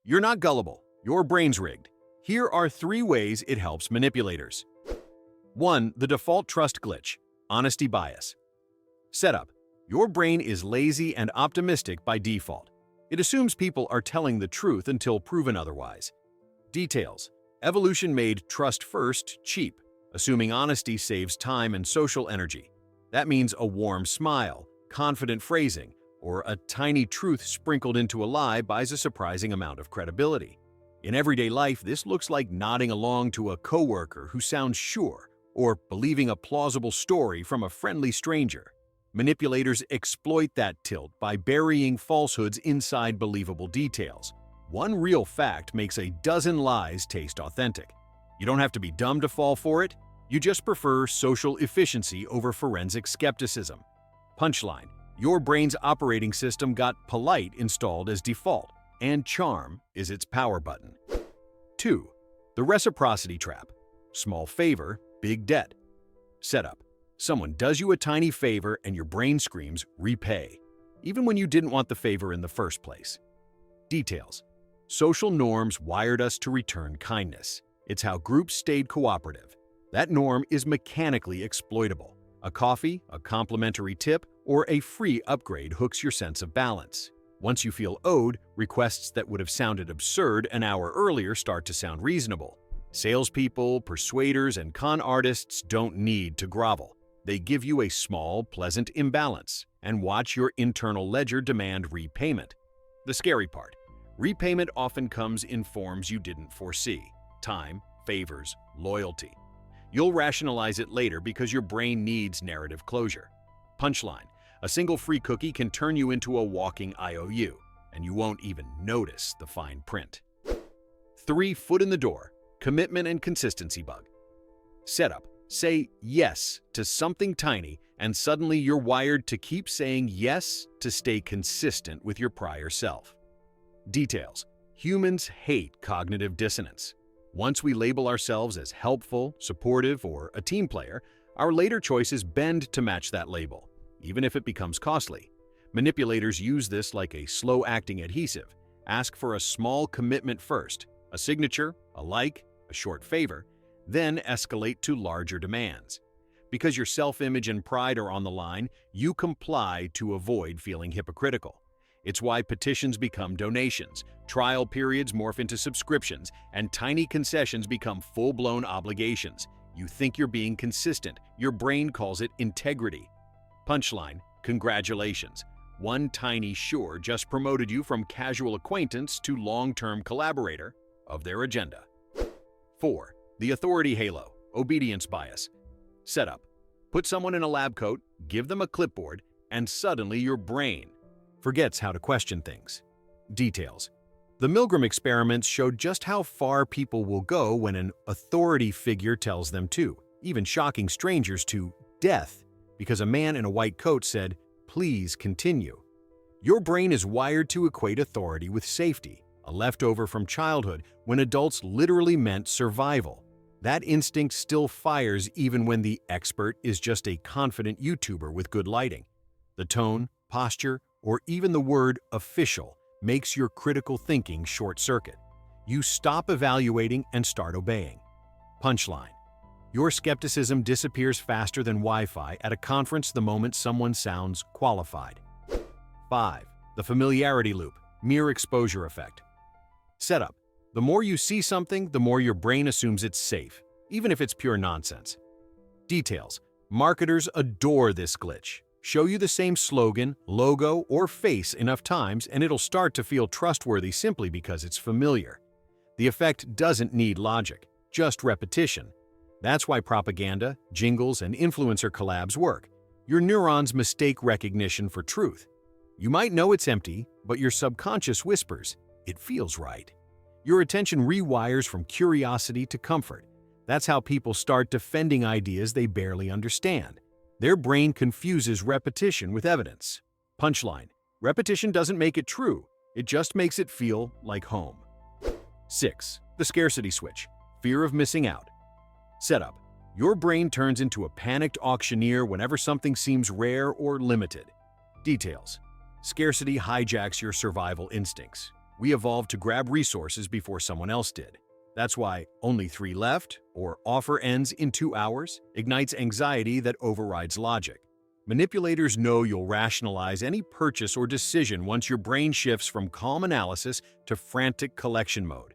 You're not gullible. Your brain's rigged. Here are 3 ways it helps manipulators. 1. The default trust glitch, honesty bias. Setup. Your brain is lazy and optimistic by default. It assumes people are telling the truth until proven otherwise. Details. Evolution made trust first cheap, assuming honesty saves time and social energy. That means a warm smile, confident phrasing, or a tiny truth sprinkled into a lie buys a surprising amount of credibility. In everyday life, this looks like nodding along to a coworker who sounds sure, or believing a plausible story from a friendly stranger. Manipulators exploit that tilt by burying falsehoods inside believable details. One real fact makes a dozen lies taste authentic. You don't have to be dumb to fall for it. You just prefer social efficiency over forensic skepticism. Punchline. Your brain's operating system got polite installed as default, and charm is its power button. 2. The reciprocity trap. Small favor, big debt. Setup. Someone does you a tiny favor and your brain screams, repay, even when you didn't want the favor in the first place. Details. Social norms wired us to return kindness. It's how groups stayed cooperative. That norm is mechanically exploitable. A coffee, a complimentary tip, or a free upgrade hooks your sense of balance. Once you feel owed, requests that would have sounded absurd an hour earlier start to sound reasonable. Salespeople, persuaders, and con artists don't need to grovel. They give you a small, pleasant imbalance and watch your internal ledger demand repayment. The scary part. Repayment often comes in forms you didn't foresee. Time, favors, loyalty. You'll rationalize it later because your brain needs narrative closure. Punchline. A single free cookie can turn you into a walking IOU, and you won't even notice the fine print. 3. Foot in the door. Commitment and consistency bug. Setup. Say yes to something tiny, and suddenly you're wired to keep saying yes to stay consistent with your prior self. Details. Humans hate cognitive dissonance. Once we label ourselves as helpful, supportive, or a team player, our later choices bend to match that label, even if it becomes costly. Manipulators use this like a slow-acting adhesive. Ask for a small commitment first, a signature, a like, a short favor, then escalate to larger demands. Because your self-image and pride are on the line, you comply to avoid feeling hypocritical. It's why petitions become donations, trial periods morph into subscriptions, and tiny concessions become full-blown obligations. You think you're being consistent. Your brain calls it integrity. Punchline. Congratulations. One tiny sure just promoted you from casual acquaintance to long-term collaborator of their agenda. 4. The authority halo, obedience bias. Setup. Put someone in a lab coat, give them a clipboard, and suddenly your brain forgets how to question things. Details. The Milgram experiments showed just how far people will go when an authority figure tells them to, even shocking strangers to death, because a man in a white coat said, "Please continue." Your brain is wired to equate authority with safety, a leftover from childhood when adults literally meant survival. That instinct still fires even when the expert is just a confident YouTuber with good lighting. The tone, posture, or even the word official makes your critical thinking short-circuit. You stop evaluating and start obeying. Punchline. Your skepticism disappears faster than Wi-Fi at a conference the moment someone sounds qualified. 5. The familiarity loop, mere exposure effect. Setup. The more you see something, the more your brain assumes it's safe, even if it's pure nonsense. Details. Marketers adore this glitch. Show you the same slogan, logo, or face enough times and it'll start to feel trustworthy simply because it's familiar. The effect doesn't need logic, just repetition. That's why propaganda, jingles, and influencer collabs work. Your neurons mistake recognition for truth. You might know it's empty, but your subconscious whispers, "It feels right." Your attention rewires from curiosity to comfort. That's how people start defending ideas they barely understand. Their brain confuses repetition with evidence. Punchline. Repetition doesn't make it true, it just makes it feel like home. 6. The scarcity switch, fear of missing out. Setup. Your brain turns into a panicked auctioneer whenever something seems rare or limited. Details. Scarcity hijacks your survival instincts. We evolved to grab resources before someone else did. That's why only 3 left, or offer ends in 2 hours, ignites anxiety that overrides logic. Manipulators know you'll rationalize any purchase or decision once your brain shifts from calm analysis to frantic collection mode.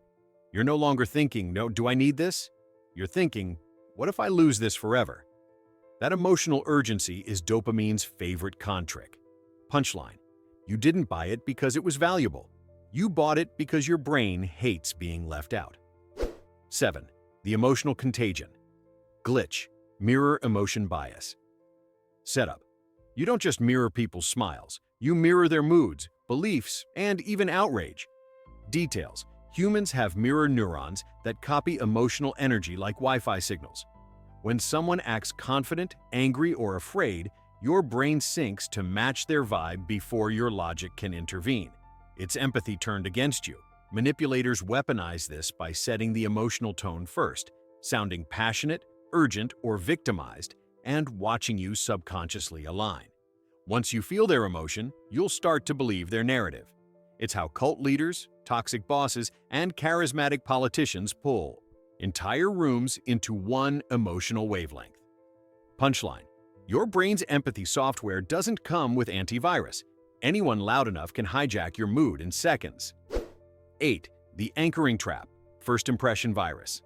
You're no longer thinking, "No, do I need this?" You're thinking, "What if I lose this forever?" That emotional urgency is dopamine's favorite con trick. Punchline: you didn't buy it because it was valuable. You bought it because your brain hates being left out. 7. The emotional contagion. Glitch, mirror emotion bias. Setup: you don't just mirror people's smiles, you mirror their moods, beliefs, and even outrage. Details: humans have mirror neurons that copy emotional energy like Wi-Fi signals. When someone acts confident, angry, or afraid, your brain syncs to match their vibe before your logic can intervene. It's empathy turned against you. Manipulators weaponize this by setting the emotional tone first, sounding passionate, urgent, or victimized, and watching you subconsciously align. Once you feel their emotion, you'll start to believe their narrative. It's how cult leaders, toxic bosses, and charismatic politicians pull entire rooms into one emotional wavelength. Punchline: your brain's empathy software doesn't come with antivirus. Anyone loud enough can hijack your mood in seconds. 8. The anchoring trap, first impression virus.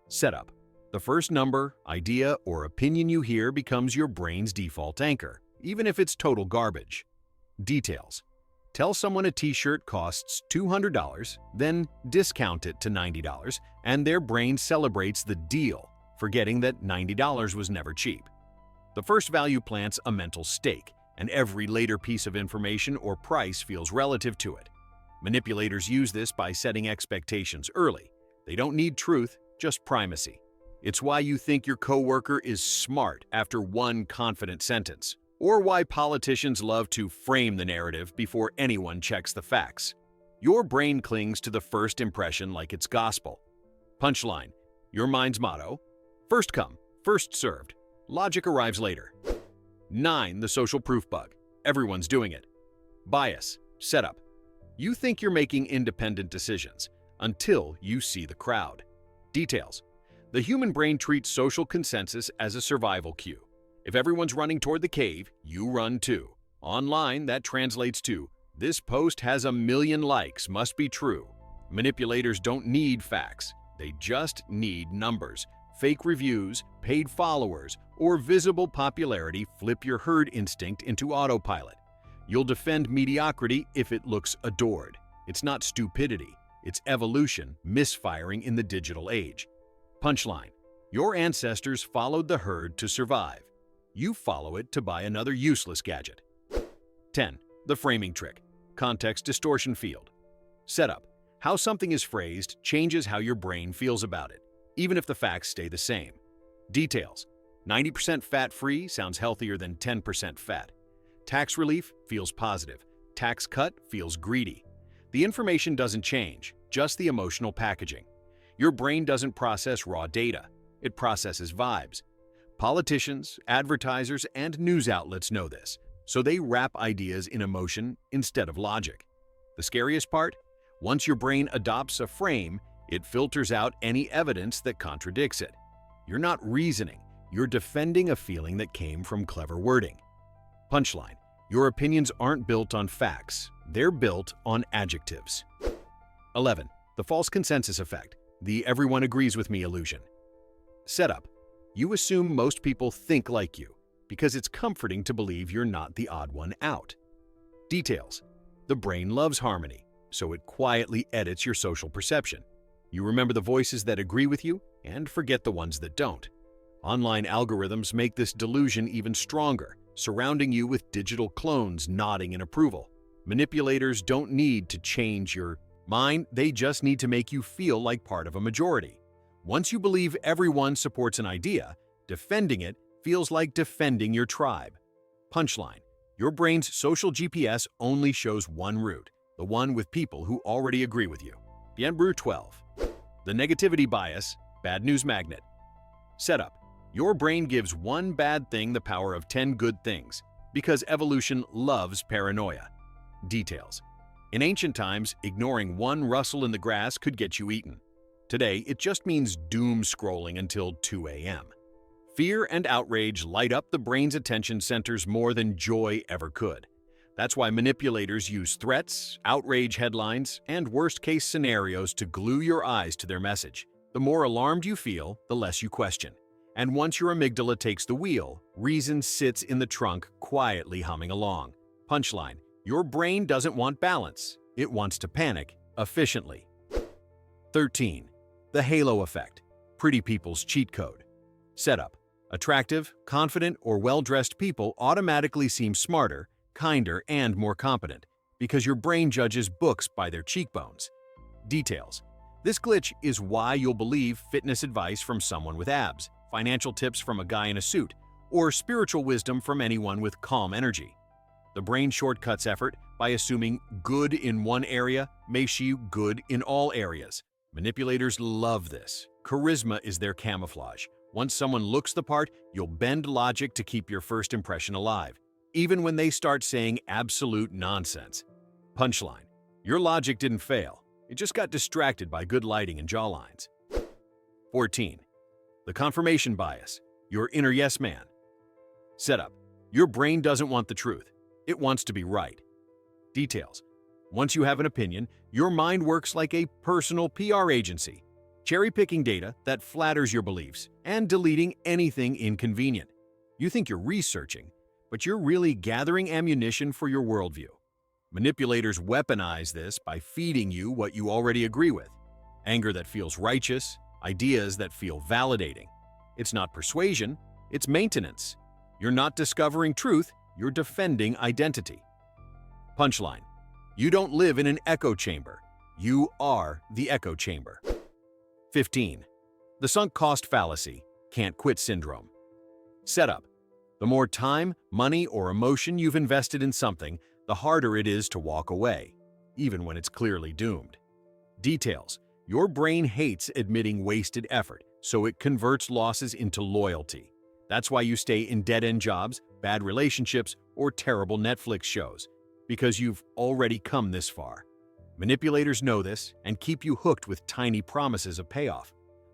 Setup: the first number, idea, or opinion you hear becomes your brain's default anchor, even if it's total garbage. Details: tell someone a t-shirt costs $200, then discount it to $90, and their brain celebrates the deal, forgetting that $90 was never cheap. The first value plants a mental stake, and every later piece of information or price feels relative to it. Manipulators use this by setting expectations early. They don't need truth, just primacy. It's why you think your coworker is smart after one confident sentence, or why politicians love to frame the narrative before anyone checks the facts. Your brain clings to the first impression like it's gospel. Punchline: your mind's motto: first come, first served. Logic arrives later. 9. The social proof bug. Everyone's doing it. Bias. Setup: you think you're making independent decisions until you see the crowd. Details: the human brain treats social consensus as a survival cue. If everyone's running toward the cave, you run too. Online, that translates to, "This post has 1,000,000 likes, must be true." Manipulators don't need facts. They just need numbers. Fake reviews, paid followers, or visible popularity flip your herd instinct into autopilot. You'll defend mediocrity if it looks adored. It's not stupidity. It's evolution misfiring in the digital age. Punchline: your ancestors followed the herd to survive. You follow it to buy another useless gadget. 10. The framing trick, context distortion field. Setup: how something is phrased changes how your brain feels about it, even if the facts stay the same. Details: 90% fat-free sounds healthier than 10% fat. Tax relief feels positive. Tax cut feels greedy. The information doesn't change, just the emotional packaging. Your brain doesn't process raw data. It processes vibes. Politicians, advertisers, and news outlets know this, so they wrap ideas in emotion instead of logic. The scariest part? Once your brain adopts a frame, it filters out any evidence that contradicts it. You're not reasoning, you're defending a feeling that came from clever wording. Punchline: your opinions aren't built on facts, they're built on adjectives. 11. The false consensus effect, the everyone agrees with me illusion. Setup: you assume most people think like you, because it's comforting to believe you're not the odd one out. Details: the brain loves harmony, so it quietly edits your social perception. You remember the voices that agree with you and forget the ones that don't. Online algorithms make this delusion even stronger, surrounding you with digital clones nodding in approval. Manipulators don't need to change your mind, they just need to make you feel like part of a majority. Once you believe everyone supports an idea, defending it feels like defending your tribe. Punchline: your brain's social GPS only shows one route, the one with people who already agree with you. Bien Brew 12. The negativity bias, bad news magnet. Setup: your brain gives one bad thing the power of 10 good things, because evolution loves paranoia. Details: In ancient times, ignoring one rustle in the grass could get you eaten. Today, it just means doom scrolling until 2 a.m. Fear and outrage light up the brain's attention centers more than joy ever could. That's why manipulators use threats, outrage headlines, and worst-case scenarios to glue your eyes to their message. The more alarmed you feel, the less you question. And once your amygdala takes the wheel, reason sits in the trunk quietly humming along. Punchline: your brain doesn't want balance. It wants to panic efficiently. 13. The halo effect. Pretty people's cheat code. Setup: attractive, confident, or well-dressed people automatically seem smarter, kinder, and more competent because your brain judges books by their cheekbones. Details: this glitch is why you'll believe fitness advice from someone with abs, financial tips from a guy in a suit, or spiritual wisdom from anyone with calm energy. The brain shortcuts effort by assuming good in one area makes you good in all areas. Manipulators love this. Charisma is their camouflage. Once someone looks the part, you'll bend logic to keep your first impression alive, even when they start saying absolute nonsense. Punchline: your logic didn't fail. It just got distracted by good lighting and jawlines. 14. The confirmation bias. Your inner yes man. Setup: your brain doesn't want the truth. It wants to be right. Details: once you have an opinion, your mind works like a personal PR agency, cherry-picking data that flatters your beliefs and deleting anything inconvenient. You think you're researching, but you're really gathering ammunition for your worldview. Manipulators weaponize this by feeding you what you already agree with. Anger that feels righteous, ideas that feel validating. It's not persuasion, it's maintenance. You're not discovering truth, you're defending identity. Punchline: you don't live in an echo chamber. You are the echo chamber. 15. The sunk cost fallacy, can't quit syndrome. Setup: the more time, money, or emotion you've invested in something, the harder it is to walk away, even when it's clearly doomed. Details: your brain hates admitting wasted effort, so it converts losses into loyalty. That's why you stay in dead-end jobs, bad relationships, or terrible Netflix shows, because you've already come this far. Manipulators know this and keep you hooked with tiny promises of payoff.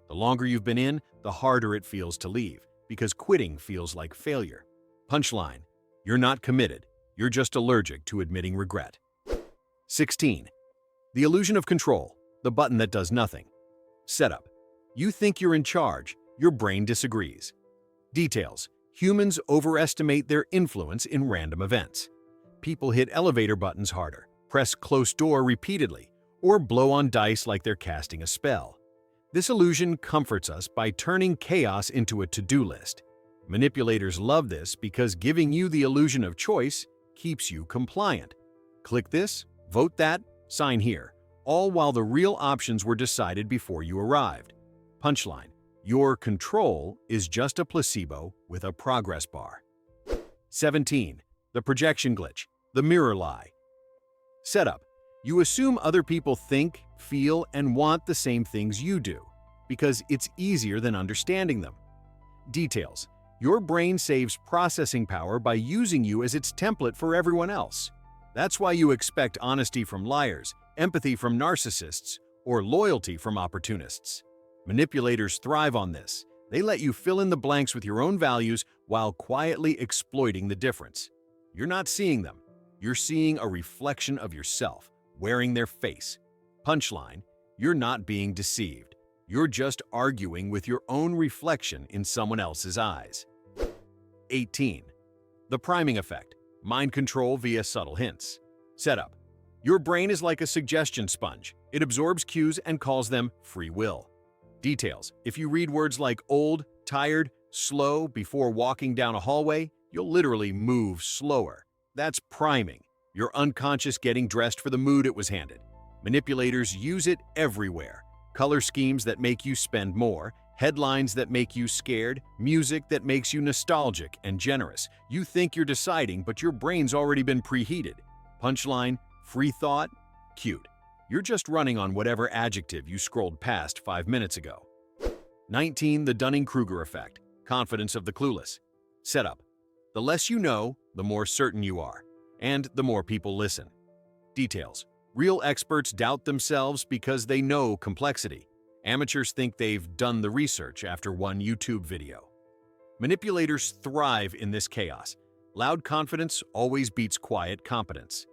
The longer you've been in, the harder it feels to leave, because quitting feels like failure. Punchline: you're not committed, you're just allergic to admitting regret. 16. The illusion of control, the button that does nothing. Setup: you think you're in charge, your brain disagrees. Details: humans overestimate their influence in random events. People hit elevator buttons harder, press close door repeatedly, or blow on dice like they're casting a spell. This illusion comforts us by turning chaos into a to-do list. Manipulators love this because giving you the illusion of choice keeps you compliant. Click this, vote that, sign here, all while the real options were decided before you arrived. Punchline: your control is just a placebo with a progress bar. 17. The projection glitch, the mirror lie. Setup: you assume other people think, feel, and want the same things you do, because it's easier than understanding them. Details: your brain saves processing power by using you as its template for everyone else. That's why you expect honesty from liars, empathy from narcissists, or loyalty from opportunists. Manipulators thrive on this. They let you fill in the blanks with your own values while quietly exploiting the difference. You're not seeing them. You're seeing a reflection of yourself, wearing their face. Punchline: you're not being deceived. You're just arguing with your own reflection in someone else's eyes. 18. The priming effect, mind control via subtle hints. Setup: your brain is like a suggestion sponge. It absorbs cues and calls them free will. Details: if you read words like old, tired, slow before walking down a hallway, you'll literally move slower. That's priming, your unconscious getting dressed for the mood it was handed. Manipulators use it everywhere. Color schemes that make you spend more, headlines that make you scared, music that makes you nostalgic and generous. You think you're deciding, but your brain's already been preheated. Punchline: free thought, cute. You're just running on whatever adjective you scrolled past 5 minutes ago. 19. The Dunning-Kruger effect, confidence of the clueless. Setup: the less you know, the more certain you are, and the more people listen. Details: Real experts doubt themselves because they know complexity. Amateurs think they've done the research after one YouTube video. Manipulators thrive in this chaos. Loud confidence always beats quiet competence.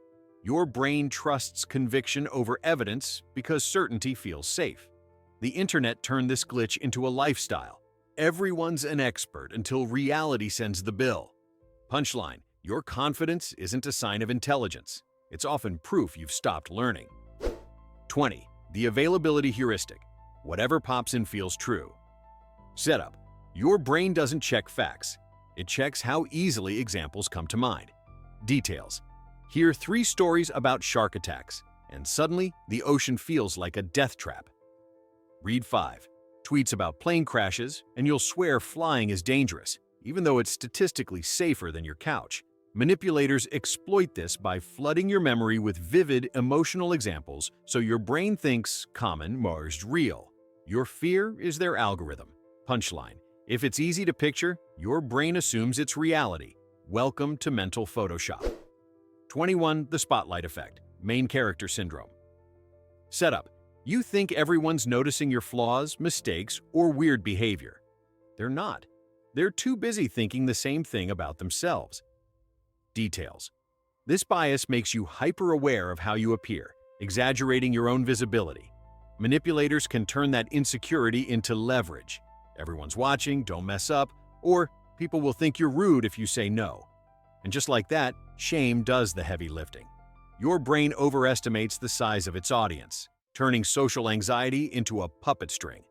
Your brain trusts conviction over evidence because certainty feels safe. The internet turned this glitch into a lifestyle. Everyone's an expert until reality sends the bill. Punchline: your confidence isn't a sign of intelligence. It's often proof you've stopped learning. 20. The availability heuristic. Whatever pops in feels true. Setup: your brain doesn't check facts. It checks how easily examples come to mind. Details: hear 3 stories about shark attacks, and suddenly the ocean feels like a death trap. Read 5 tweets about plane crashes, and you'll swear flying is dangerous, even though it's statistically safer than your couch. Manipulators exploit this by flooding your memory with vivid, emotional examples so your brain thinks common is real. Your fear is their algorithm. Punchline: if it's easy to picture, your brain assumes it's reality. Welcome to mental Photoshop. 21. The spotlight effect. Main character syndrome. Setup: you think everyone's noticing your flaws, mistakes, or weird behavior. They're not. They're too busy thinking the same thing about themselves. Details: this bias makes you hyper-aware of how you appear, exaggerating your own visibility. Manipulators can turn that insecurity into leverage. Everyone's watching, don't mess up, or people will think you're rude if you say no. And just like that, shame does the heavy lifting. Your brain overestimates the size of its audience, turning social anxiety into a puppet string.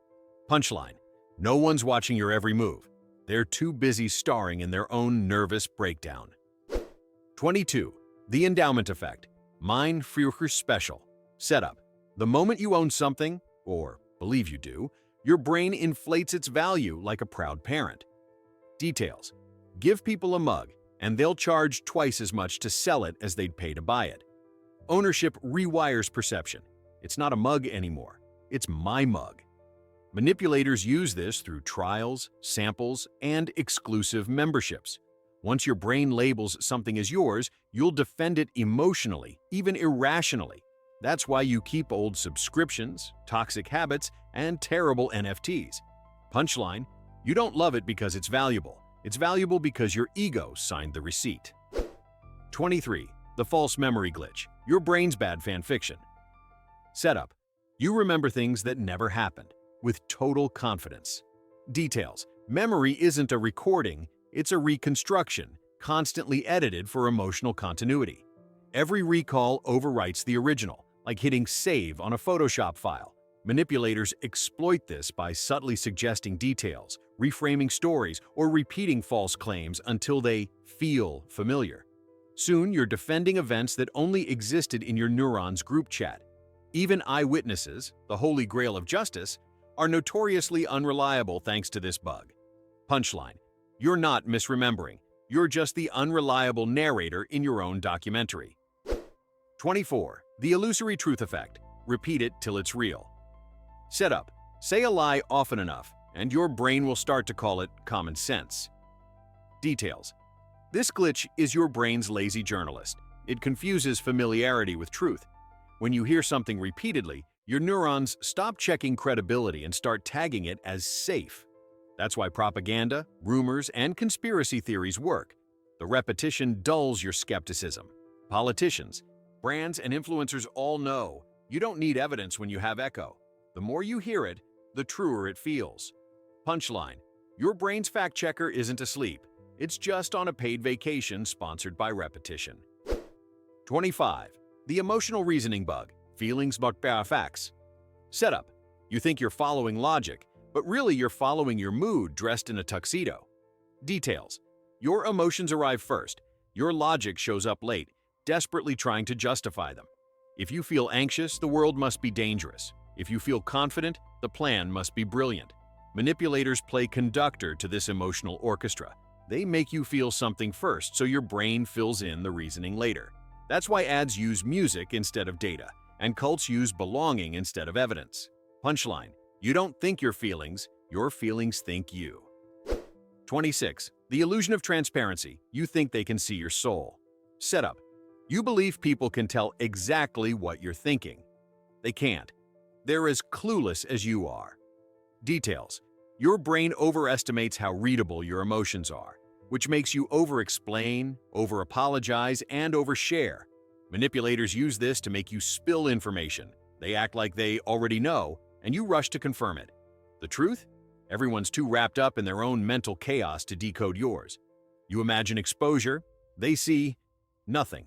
Punchline: no one's watching your every move. They're too busy starring in their own nervous breakdown. 22. The endowment effect. Mein Früher special. Setup: the moment you own something, or believe you do, your brain inflates its value like a proud parent. Details: give people a mug, and they'll charge twice as much to sell it as they'd pay to buy it. Ownership rewires perception. It's not a mug anymore. It's my mug. Manipulators use this through trials, samples, and exclusive memberships. Once your brain labels something as yours, you'll defend it emotionally, even irrationally. That's why you keep old subscriptions, toxic habits, and terrible NFTs. Punchline: you don't love it because it's valuable. It's valuable because your ego signed the receipt. 23. The false memory glitch. Your brain's bad fan fiction. Setup: you remember things that never happened, with total confidence. Details: memory isn't a recording, it's a reconstruction, constantly edited for emotional continuity. Every recall overwrites the original, like hitting save on a Photoshop file. Manipulators exploit this by subtly suggesting details, reframing stories, or repeating false claims until they feel familiar. Soon, you're defending events that only existed in your neurons group chat. Even eyewitnesses, the holy grail of justice, are notoriously unreliable thanks to this bug. Punchline: you're not misremembering. You're just the unreliable narrator in your own documentary. 24. The illusory truth effect. Repeat it till it's real. Setup: say a lie often enough, and your brain will start to call it common sense. Details: this glitch is your brain's lazy journalist. It confuses familiarity with truth. When you hear something repeatedly, your neurons stop checking credibility and start tagging it as safe. That's why propaganda, rumors, and conspiracy theories work. The repetition dulls your skepticism. Politicians, brands, and influencers all know you don't need evidence when you have echo. The more you hear it, the truer it feels. Punchline: your brain's fact checker isn't asleep. It's just on a paid vacation sponsored by repetition. 25. The emotional reasoning bug. Feelings but facts. Setup: you think you're following logic, but really you're following your mood dressed in a tuxedo. Details: your emotions arrive first. Your logic shows up late, desperately trying to justify them. If you feel anxious, the world must be dangerous. If you feel confident, the plan must be brilliant. Manipulators play conductor to this emotional orchestra. They make you feel something first so your brain fills in the reasoning later. That's why ads use music instead of data, and cults use belonging instead of evidence. Punchline: you don't think your feelings think you. 26. The illusion of transparency. You think they can see your soul. Setup: You believe people can tell exactly what you're thinking. They can't. They're as clueless as you are. Details. Your brain overestimates how readable your emotions are, which makes you over-explain, over-apologize, and overshare. Manipulators use this to make you spill information. They act like they already know, and you rush to confirm it. The truth? Everyone's too wrapped up in their own mental chaos to decode yours. You imagine exposure, they see nothing.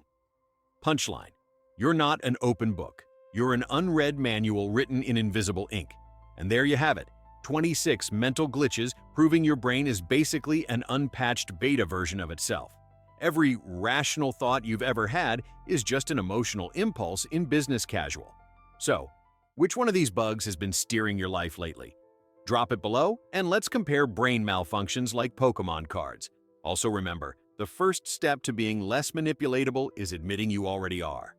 Punchline. You're not an open book. You're an unread manual written in invisible ink. And there you have it, 26 mental glitches proving your brain is basically an unpatched beta version of itself. Every rational thought you've ever had is just an emotional impulse in business casual. So, which one of these bugs has been steering your life lately? Drop it below, and let's compare brain malfunctions like Pokemon cards. Also remember, the first step to being less manipulatable is admitting you already are.